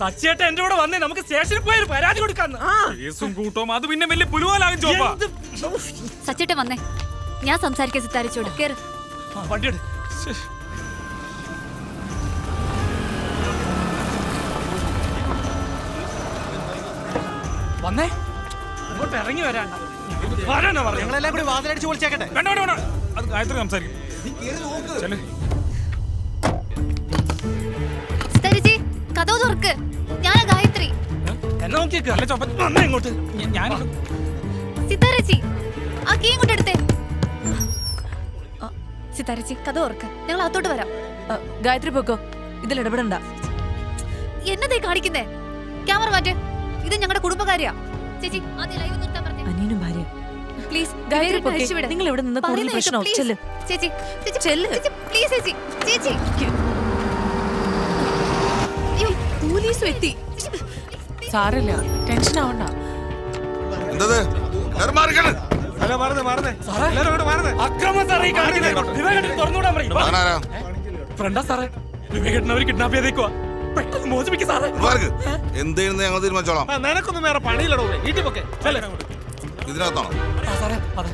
സച്ചിയേട്ട എന്റെ കൂടെ വന്നേ, നമുക്ക് സ്റ്റേഷനിൽ പോയി ഒരു പരാതി കൊടുക്കാന്ന്. കേസും കൂട്ടവും അത് പിന്നെ വലിയ പുലുവാലാകും ചോപ്പാ. സച്ചിയേട്ട വന്നേ, ഞാൻ സംസാരിക്കാൻ സിത്താരിച്ചോട് കേറ്. വണ്ടി എടു. വന്നേ, ഇങ്ങോട്ട് ഇറങ്ങി വരാൻ ഞങ്ങളെല്ലാം കൂടി വാതിലടിച്ച് വിളിച്ചേക്കട്ടെ. വേണ്ട വേണ്ട വേണ്ട, അത് ഗായത്രി സംസാരിക്കും. സിത്താരിച്ചി, കഥവ് തുറക്ക്. ഞാനാ ഗായത്രി. എന്നെ നോക്കിയേക്ക്. അല്ല ചോപ്പ, വന്നേ ഇങ്ങോട്ട്. ഞാൻ സിത്താരച്ചി, ആ കീ ഇങ്ങോട്ട് എടുത്തേ. സിത്താരച്ചി, കഥ തുറക്ക്. ഞങ്ങൾ അകത്തോട്ട് വരാം. ഗായത്രി പൊക്കോ, ഇതിൽ ഇടപെടണ്ട. എന്നതേ കാണിക്കുന്നേ? ക്യാമറ മാറ്റ്. ഇത് ഞങ്ങളുടെ കുടുംബകാര്യാ. ചേച്ചി, ആദ്യം ലൈവ് നിർത്താൻ പറഞ്ഞേ. അനിയനും ഭാര്യ. പ്ലീസ് ഗായത്രി പൊക്കേ, നിങ്ങൾ ഇവിടെ നിന്ന് കൂടുതൽ പ്രശ്നമാവും. ചെല്ല് ചേച്ചി, ചേച്ചി ചെല്ല്. പ്ലീസ് ചേച്ചി, ചേച്ചി. അയ്യോ, പോലീസ് എത്തി. സാരല്ല, ടെൻഷൻ ആവണ്ട. അക്രമം സാറേ ഈ കാണിക്കുന്നത്. വിവേകേട്ടന് തുറന്നുവിടാൻ പറയും. ഫ്രണ്ടാ സാറേ, വിവേകേട്ടൻ അവര് കിഡ്നാപ്പ് ചെയ്തേക്കുവാ. പെട്ടെന്ന് മോചിപ്പിക്കും സാറേ. എന്തെയ്യുന്നത് ഞങ്ങൾ തീരുമാനിച്ചോളാം. നിനക്കൊന്നും വേറെ പണിയില്ലടോ, വീട്ടിൽ പൊക്കെ. ഇതിനകത്താണോ സാറേ? അതെ.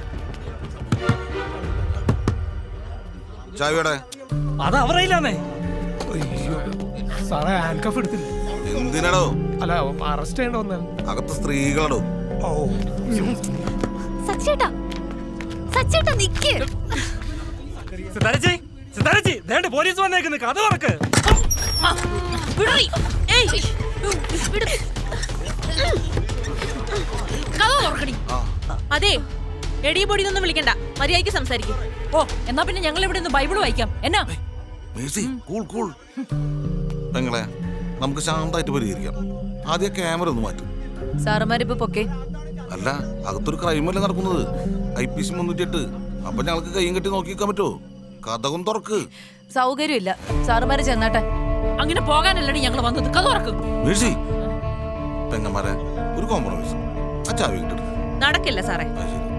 ചാവിയുടെ അത് അവരയില്ലാന്നേ. സാറേ ഹാൻഡ് കഫ് എടുത്തില്ല. എന്തിനടോ? അല്ല, അറസ്റ്റ് ചെയ്യേണ്ട വന്നാൽ. അകത്ത് സ്ത്രീകളടോ. സച്ചേട്ടാ, സച്ചേട്ടാ നിക്ക്. സിതാരച്ചി, സിതാരച്ചി, ദേണ്ട പോലീസ് വന്നേക്കുന്നു. കഥ തുറക്ക്. അതെ, എടി പൊടിയൊന്നും വിളിക്കണ്ട, മര്യാദയ്ക്ക് സംസാരിക്കും. ഓ, എന്നാ പിന്നെ ഞങ്ങൾ ഇവിടെ നിന്ന് ബൈബിൾ വായിക്കാം. എന്നാ പെങ്ങളെ, നമുക്ക് ശാന്തമായിട്ട് പരിഹരിക്കാം. ആദ്യം ക്യാമറ ഒന്ന് മാറ്റും. സാറുമാരിപ്പോ പൊക്കെ. അല്ല, അകത്തൊരു ക്രൈമല്ലേ നടക്കുന്നത്. IPC 308. അപ്പൊ ഞങ്ങൾക്ക് കയ്യും കെട്ടി നോക്കി നിൽക്കാൻ പറ്റുമോ? കഥകും തുറക്ക്. സൗകര്യമില്ല, സാറുമാര് ചെന്നാട്ടെ. അങ്ങനെ പോകാനല്ലടി ഞങ്ങൾ വന്നത്. കഥ തുറക്കും. പെങ്ങന്മാരെ, ഒരു കോംപ്രമൈസ്. ആ ചാവി കിട്ടും. നടക്കില്ല സാറേ,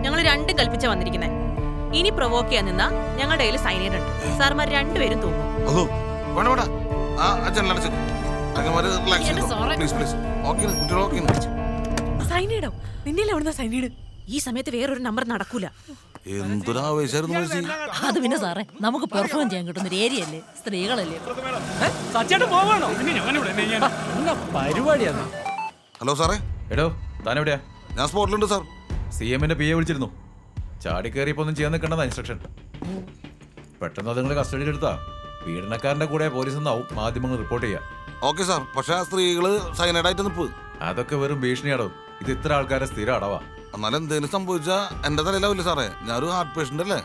ഞങ്ങൾ രണ്ടും കൽപ്പിച്ച വന്നിരിക്കുന്നേ. ഇനി പ്രൊവോക്ക് ചെയ്യാൻ നിന്നാ ഞങ്ങളുടെ കയ്യിൽ സൈനൈഡ് ഉണ്ട്. സാർമാർ രണ്ടുപേരും തൂങ്ങും. അതോ വേണ്ട വേണ്ട, ആ ജനലടച്ച് പെങ്ങന്മാര് റിലാക്സ് ചെയ്തോ. Please please. ഓക്കെ, കുട്ടികൾ ഓക്കെ. സൈനീടോ? നിന്നെ എവിടുന്ന സൈനീട്? ഈ സമയത്ത് വേറൊരു നമ്പർ നടക്കൂല. എന്തൊരാവേശായിരുന്നു. അത് പിന്നെ സാറേ, നമുക്ക് പെർഫോം ചെയ്യാൻ കിട്ടുന്ന ഒരു ഏരിയ അല്ലേ, സ്ത്രീകളല്ലേ. സച്ചേട്ടൻ പോവാണോ? പരിപാടിയാണ്. ഹലോ സാറേ. എടോ, താനെവിടെയാ? ഞാൻ സ്പോട്ടിലുണ്ട് സാർ. CM-ന്റെ PA വിളിച്ചിരുന്നു. ചാടി കയറിയപ്പോ ഒന്നും ചെയ്യാൻ നിൽക്കണ്ടെന്ന ഇൻസ്ട്രക്ഷൻ. പെട്ടെന്ന് അത് നിങ്ങൾ കസ്റ്റഡിയിലെടുത്താ പീഡനക്കാരന്റെ കൂടെ പോലീസ് എന്നാവും മാധ്യമങ്ങൾ റിപ്പോർട്ട് ചെയ്യാം. ഓക്കെ സാർ, പക്ഷെ ആ സ്ത്രീകള് സൈനൈഡായിട്ട് നിപ്പ്. അതൊക്കെ വെറും ഭീഷണിയാടോ. ഇത് ഇത്ര ആൾക്കാരെ സ്ഥിരം അടവാ. എന്നാലും എന്തെങ്കിലും സംഭവിച്ചാ എന്റെ തലയിലാവില്ലേ സാറേ? ഞാനൊരു ഹാർട്ട് പേഷ്യന്റ് അല്ലേ.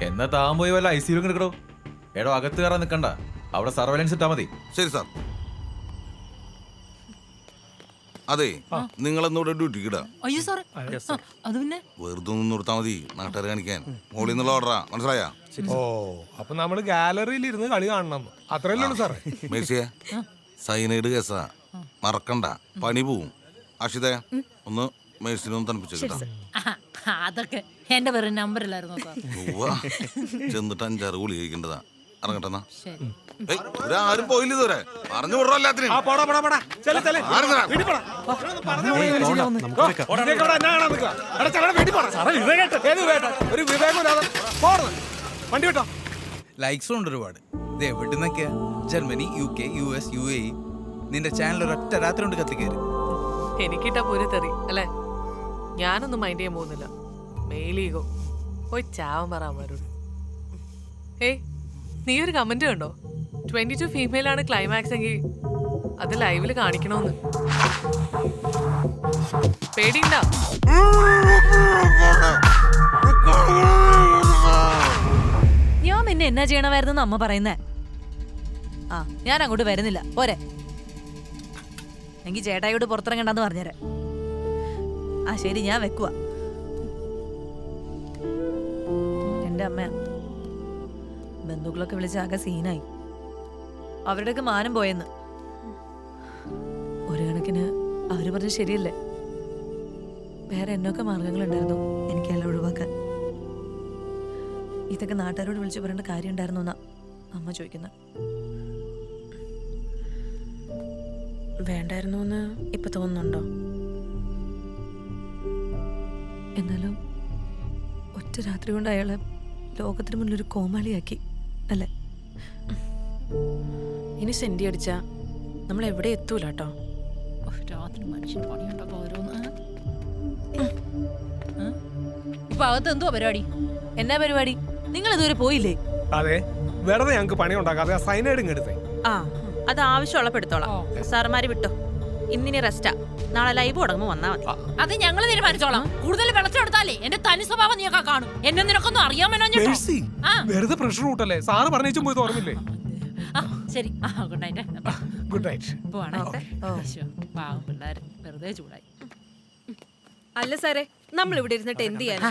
എന്നാ താൻ പോയി വല്ല ICU എടുക്കടോ. എടോ, അകത്ത് കയറാൻ നിൽക്കണ്ട, അവിടെ സർവൈലൻസ് ഇട്ടാ മതി. ശരി സാർ. അതെ, നിങ്ങളെന്നൂടെ ഡ്യൂട്ടിക്ക് ഇടാ. അയ്യോ സാറേ, അത് പിന്നെ വെറുതെ ഒന്ന് നിർത്താ മതി, നാട്ടുകാർ കാണിക്കാൻ. മോളിൽ നിന്നുള്ള ഓർഡറാ, മനസ്സിലായാ? ഓ, അപ്പൊ നമ്മള് ഗാലറിയിൽ ഇരുന്ന് കളി കാണണം, അത്രയല്ലേ ഉള്ളൂ സാറേ. മേഴ്സിയെ, സൈനൈഡ് കേസാ, മറക്കണ്ട, പണി പോവും. അക്ഷിതേ, ഒന്ന് മേഴ്സിനൊന്ന് തണുപ്പിച്ചു കേട്ടാ. അതൊക്കെ എന്റെ വേറെ നമ്പറിലായിരുന്നു. ചെന്നിട്ട് 5-6 ഗുളി കഴിക്കേണ്ടതാ. ഇറങ്ങട്ടെന്നാ. ആരും പോയില്ല ഇതുവരെ. പറഞ്ഞു വിടറോ എല്ലാത്തിനും. വണ്ടി വിട്ടോ. ലൈക്സും ഉണ്ട് ഒരുപാട്. ഇത് എവിടുന്നൊക്കെയാ? Germany, UK, US, UAE. നിന്റെ ചാനൽ ഒരൊറ്റ രാത്രി കൊണ്ട് കത്തിക്കയറി. എനിക്കിട്ടാ പൂര തെറി അല്ലേ? ഞാനൊന്നും മൈൻഡ് ചെയ്യാൻ പോകുന്നില്ല. മെയിലീഗോ പോയി ചാവൻ പറയാമാരോട്. ഏയ്, നീ ഒരു കമന്റ് കണ്ടോ? 22 ഫീമെയിൽ ആണ് ക്ലൈമാക്സ് എങ്കിൽ അത് ലൈവില് കാണിക്കണോന്ന്. പേടിയുണ്ടാ? ഞാൻ പിന്നെ എന്നാ ചെയ്യണമായിരുന്നു അമ്മ പറയുന്നേ. ആ, ഞാൻ അങ്ങോട്ട് വരുന്നില്ല, പോരെ. എങ്കിൽ ചേട്ടായിയോട് പുറത്തിറങ്ങണ്ടെന്ന് പറഞ്ഞേരെ. ആ ശരി, ഞാൻ വെക്കുവാ. എന്റെ അമ്മ ബന്ധുക്കളൊക്കെ വിളിച്ച് ആകെ സീനായി. അവരുടെയൊക്കെ മാനം പോയെന്ന്. ഒരു കണക്കിന് അവര് പറഞ്ഞത് ശരിയല്ലേ. വേറെ എന്നൊക്കെ മാർഗങ്ങളുണ്ടായിരുന്നു എനിക്കെല്ലാം ഒഴിവാക്കാൻ. ഇതൊക്കെ നാട്ടുകാരോട് വിളിച്ചു പറയേണ്ട കാര്യം ഉണ്ടായിരുന്നു എന്നാ അമ്മ ചോദിക്കുന്നത്. വേണ്ടായിരുന്നു എന്ന് ഇപ്പൊ തോന്നുന്നുണ്ടോ? എന്നാലും ഒറ്റ രാത്രി കൊണ്ട് അയാളെ ലോകത്തിന് മുന്നിൽ ഒരു കോമാളിയാക്കി അല്ലേ? ഇനി സെന്റി അടിച്ചാ നമ്മൾ എവിടെ എത്തൂല കേട്ടോ. രാത്രി മനുഷ്യൻ പണിയുണ്ടോ ഓരോന്ന്. ഇപ്പൊ അകത്ത് എന്തുവാ പരിപാടി? എന്നാ പരിപാടി? നിങ്ങൾ ഇതുവരെ പോയില്ലേ? അതെ, വെറുതെ ഞങ്ങൾക്ക് പണി ഉണ്ടാക്കാതെ ആ സൈനൈഡ് ഇങ്ങെടുത്തേ. ആ, അത് ആവശ്യമുള്ളപ്പോ എടുത്തോളാം. സാറുമാര് വിട്ടോ, ഇന്നിനി റെസ്റ്റാ. നാളെ ലൈവ് തുടങ്ങുമ്പോ വന്നാ മതി. അത് ഞങ്ങൾ തീരുമാനിച്ചോളാം. കൂടുതൽ വെള്ളച്ചെടുത്താലേ എന്റെ തനി സ്വഭാവം നീയൊക്കെ കാണും. എന്നെ നിനക്കൊന്നും അറിയാമോ? മേഴ്സി, വെറുതെ പ്രഷർ കൂട്ടല്ലേ. സാറ് പറഞ്ഞേച്ചും പോയി ഓർമ്മില്ലേ? ശരി, ഗുഡ് നൈറ്റ്. Good night. പാവം പിള്ളേര് വെറുതെ ചൂടായി. അല്ല സാറേ, നമ്മൾ ഇവിടെ ഇരുന്നിട്ട് എന്ത് ചെയ്യാനാ?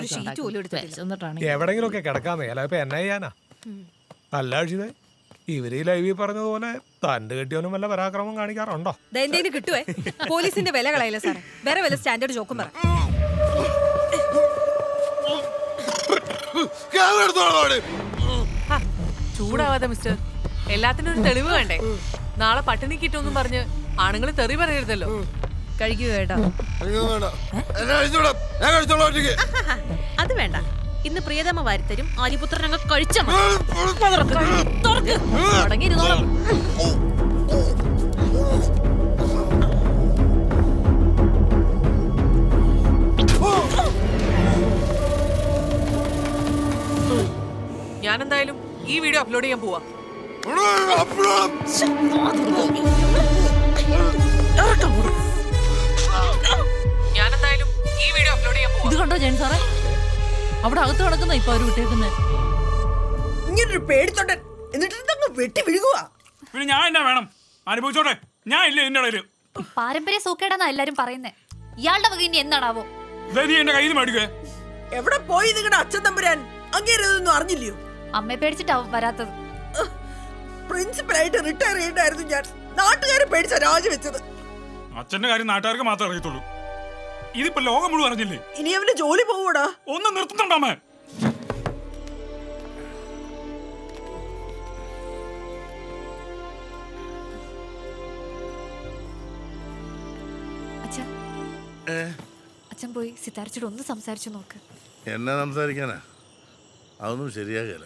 ഒരു ഷീറ്റ് പോലും എടുത്തിട്ടില്ല. എവിടെങ്കിലും ഒക്കെ കിടക്കാന്നേ, അല്ല ഇപ്പൊ എന്നാ ചെയ്യാനാ? അല്ല അക്ഷിതേ, ഇവര് ഈ ലൈവിൽ പറഞ്ഞതുപോലെ തണ്ട് കെട്ടിയോനും വല്ല പരാക്രമം കാണിക്കാറുണ്ടോ? എന്തെങ്കിലും കിട്ടുവേ. പോലീസിന്റെ വില കളയില്ല സാറേ. വേറെ വല്ല സ്റ്റാൻഡേർഡ് ജോക്കും പറ. ചൂടാവാതെ മിസ്റ്റർ, എല്ലാത്തിനും ഒരു തെളിവ് വേണ്ടേ? നാളെ പട്ടിണി കിട്ടുമെന്നും പറഞ്ഞ് ആണുങ്ങൾ തെറി പറയരുതല്ലോ. കഴിക്കുക കേട്ടോ. അത് വേണ്ട. ഇന്ന് പ്രിയതമ വാരിത്തരും. ആര്യപുത്രൻ അങ്ങ് കഴിച്ച ഞാൻ എന്തായാലും ഈ വീഡിയോ അപ്ലോഡ് ചെയ്യാൻ പോവാ. ഞാൻ എന്തായാലും ഈ വീഡിയോ അപ്ലോഡ് ചെയ്യാൻ പോവാ. ഇത് കണ്ടോ ജയൻ സാറേ? അവിടെ അകത്ത് കിടക്കുന്ന ഇപ്പൊ അവര് വിട്ടേക്കുന്നത്. ഇങ്ങനൊരു പേടിത്തൊണ്ടൻ എന്നിട്ട് വെട്ടി വിഴുകുക. പിന്നെ ഞാൻ എന്നാ വേണം? അനുഭവിച്ചോട്ടെ, ഞാൻ ഇല്ല എന്റെ ഇടയില്. പാരമ്പര്യ സൂക്കേടാന്നാ എല്ലാരും പറയുന്നേ. ഇയാളുടെ വക ഇനി എന്നാടാവോ? നീ എന്റെ കയ്യിൽ നിന്ന് മേടിക്കേ. എവിടെ പോയി നിങ്ങളുടെ അച്ഛൻ തമ്പുരാൻ? അങ്ങേരതൊന്നും അറിഞ്ഞില്ലയോ? അമ്മയെ പേടിച്ചിട്ടാവും വരാത്തത്. പ്രിൻസിപ്പലായിട്ട് റിട്ടയർ ചെയ്യണ്ടായിരുന്നു ഞാൻ. നാട്ടുകാരെ പേടിച്ച രാജിവെച്ചത്. അച്ഛന്റെ കാര്യം നാട്ടുകാർക്ക് മാത്രമേ അറിയത്തുള്ളൂ. ഇതിപ്പോ ലോകം മുഴുവൻ അറിഞ്ഞില്ലേ? ഇനി അവന്റെ ജോലി പോവൂടാ. ഒന്ന് നിർത്തുന്നുണ്ടാമേ. അച്ഛൻ പോയി സിതാരച്ചോട് ഒന്ന് സംസാരിച്ചു നോക്ക്. എന്നെ സംസാരിക്കാനാ? അതൊന്നും ശരിയാകില്ല.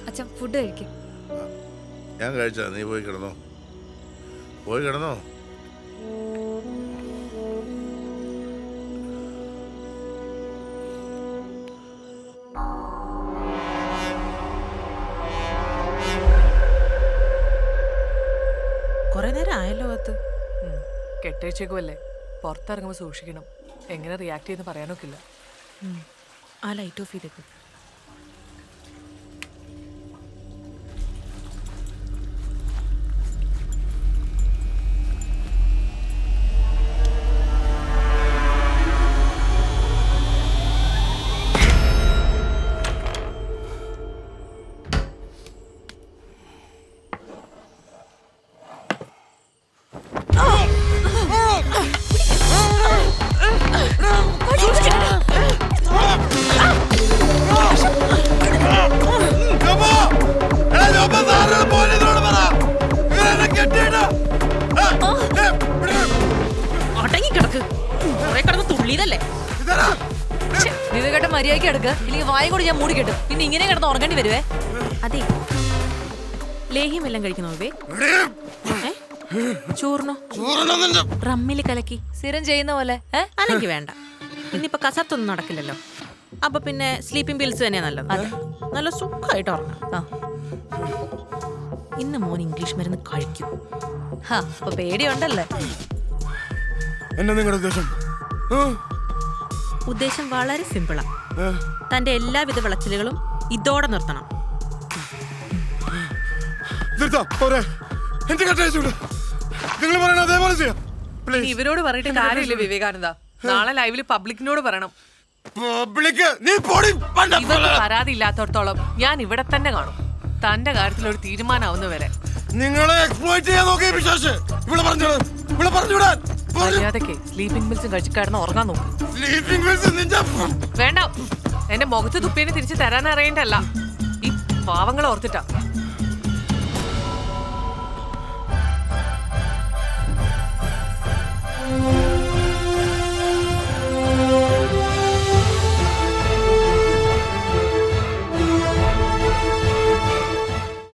അച്ഛൻ ഫുഡ് കഴിക്കും. ഞാൻ കഴിച്ചാ? നീ പോയി കിടന്നോ, പോയി കിടന്നോ. കൊറേ നേരം ആയല്ലോ അകത്ത്. കെട്ടേച്ചേക്കുമല്ലേ, പുറത്തിറങ്ങുമ്പോ സൂക്ഷിക്കണം. എങ്ങനെ റിയാക്ട് ചെയ്യുന്ന പറയാനൊക്കില്ല. ആ ലൈറ്റ് ഓഫ് ചെയ്തേക്കും. വിവേകേട്ടൻ മര്യാദയ്ക്ക് എടുക്ക്, ഇല്ലെങ്കിൽ വായ കൂടി ഞാൻ മൂടി കെട്ടും. പിന്നെ ഇങ്ങനെ കിടന്ന് ഉറങ്ങേണ്ടി വരുവേ. അതെ, ലേഹ്യമെല്ലാം കഴിക്കണോ വേ? ചോറിനോ? റമ്മില് കലക്കി സ്ഥിരം ചെയ്യുന്ന പോലെ. അല്ലെങ്കിൽ വേണ്ട. ഇന്നിപ്പോ കസർത്തൊന്നും നടക്കില്ലല്ലോ. അപ്പൊ പിന്നെ സ്ലീപ്പിംഗ് പിൽസ് തന്നെയാ നല്ലത്. നല്ല സുഖമായിട്ട് ഉറങ്ങാം. ഇന്ന് മോൻ ഇംഗ്ലീഷ് മരുന്ന് കഴിക്കും. അപ്പൊ പേടിയുണ്ടല്ലേ? എന്നാ നിങ്ങളുടെ ഉദ്ദേശം? ഉദ്ദേശം വളരെ സിമ്പിളാ. തന്റെ എല്ലാവിധ വിളച്ചിലുകളും ഇതോടെ നിർത്തണം. ഇവരോട് പറഞ്ഞിട്ട് കാര്യമില്ല വിവേകാനന്ദ. നാളെ ലൈവില് പബ്ലിക്കിനോട് പറയണം. ഇവർക്ക് പരാതി ഇല്ലാത്തടത്തോളം ഞാൻ ഇവിടെ തന്നെ കാണും. തന്റെ കാര്യത്തിൽ ഒരു തീരുമാനമാവുന്നവരെ. നിങ്ങളെ എക്സ്പ്ലോയിറ്റ് ചെയ്യാൻ നോക്കിയ വിശ്വാസ് ഇവിടെ പറഞ്ഞുവിടാൻ. മര്യാദക്ക് സ്ലീപ്പിംഗ് പിൽസും കഴിച്ചിട്ടായിരുന്നു ഉറങ്ങാൻ നോക്കും. സ്ലീപ്പിംഗ് പിൽസ് നിന്റെ വേണ്ട, എന്റെ മുഖത്ത് തുപ്പേനെ തിരിച്ചു തരാൻ അറിയണ്ടല്ല. ഈ പാവങ്ങളെ ഓർത്തിട്ടാ.